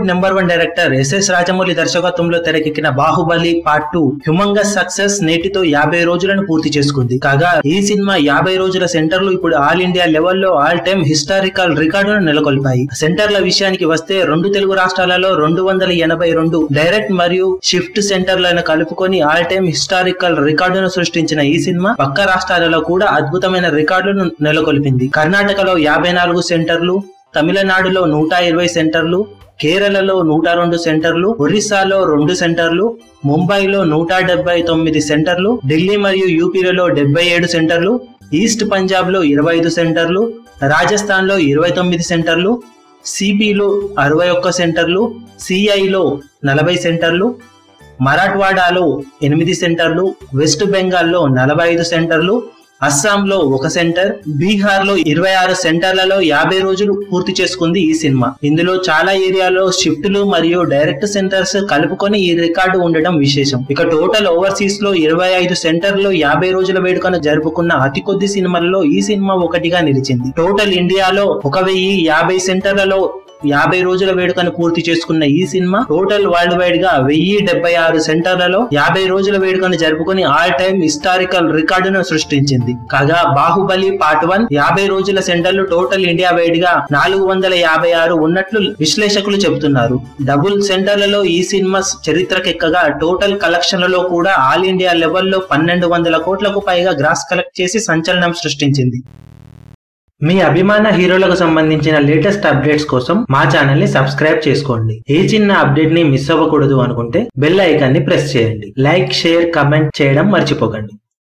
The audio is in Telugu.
నెంబర్ 1 డైరెక్టర్ ఎస్ఎస్ రాజమౌళి దర్శకత్వంలో తెరకెక్కిన బాహుబలి పార్ట్ 2 హ్యూమంగస్ సక్సెస్ నేటితో 50 రోజులను పూర్తి చేసుకుంది. కాగా ఈ సినిమా 50 రోజుల సెంటర్లు ఇప్పుడు ఆల్ ఇండియా లెవెల్లో ఆల్ టైమ్ హిస్టారికల్ రికార్డును నెలకొల్పాయి. సెంటర్ల విషయానికి వస్తే 2 తెలుగు రాష్ట్రాలలో 282 డైరెక్ట్ మరియు షిఫ్ట్ సెంటర్లను కలుపుకొని ఆల్ టైమ్ హిస్టారికల్ రికార్డును సృష్టించిన ఈ సినిమా పక్క రాష్ట్రాలలో కూడా అద్భుతమైన రికార్డులను నెలకొల్పింది. కర్ణాటకలో 54 సెంటర్లు, తమిళనాడులో 120 సెంటర్లు, కేరళలో 102 సెంటర్లు, ఒరిస్సాలో 2 సెంటర్లు, ముంబైలో 179 సెంటర్లు, ఢిల్లీ మరియు యూపీలలో 77 సెంటర్లు, ఈస్ట్ పంజాబ్ లో 25 సెంటర్లు, రాజస్థాన్ లో 29 సెంటర్లు, సిపిలో 61 సెంటర్లు, సిఐలో 40 సెంటర్లు, మరాఠ్వాడాలో 8 సెంటర్లు, వెస్ట్ బెంగాల్లో 45 సెంటర్లు, అస్సాంలో 1 సెంటర్, బీహార్ లో 26 సెంటర్లలో 50 రోజులు పూర్తి చేసుకుంది ఈ సినిమా. ఇందులో చాలా ఏరియాలో షిఫ్ట్లు మరియు డైరెక్ట్ సెంటర్స్ కలుపుకొని ఈ రికార్డు ఉండడం విశేషం. ఇక టోటల్ ఓవర్సీస్ లో 25 సెంటర్లో 50 రోజుల వేడుకను జరుపుకున్న అతి కొద్ది సినిమాల్లో ఈ సినిమా ఒకటిగా నిలిచింది. టోటల్ ఇండియాలో 1050 సెంటర్లలో 50 రోజుల వేడుకను పూర్తి చేసుకున్న ఈ సినిమా టోటల్ వరల్డ్ వైడ్ గా 1076 సెంటర్లలో 50 రోజుల వేడుకను జరుపుకుని ఆల్ టైమ్ హిస్టారికల్ రికార్డును సృష్టించింది. కాగా బాహుబలి పార్ట్ 1 50 రోజుల సెంటర్లు టోటల్ ఇండియా వైడ్ గా 456 ఉన్నట్లు విశ్లేషకులు చెబుతున్నారు. డబుల్ సెంటర్లలో ఈ సినిమా చరిత్రకెక్కగా టోటల్ కలెక్షన్లలో కూడా ఆల్ ఇండియా లెవెల్లో 1200 కోట్లకు పైగా గ్రాస్ కలెక్ట్ చేసి సంచలనం సృష్టించింది. మీ అభిమాన హీరోలకు సంబంధించిన లేటెస్ట్ అప్డేట్స్ కోసం మా ఛానల్ ని సబ్స్క్రైబ్ చేసుకోండి. ఏ చిన్న అప్డేట్ ని మిస్ అవ్వకూడదు అనుకుంటే బెల్ ఐకాన్ ని ప్రెస్ చేయండి. లైక్, షేర్, కమెంట్ చేయడం మర్చిపోకండి.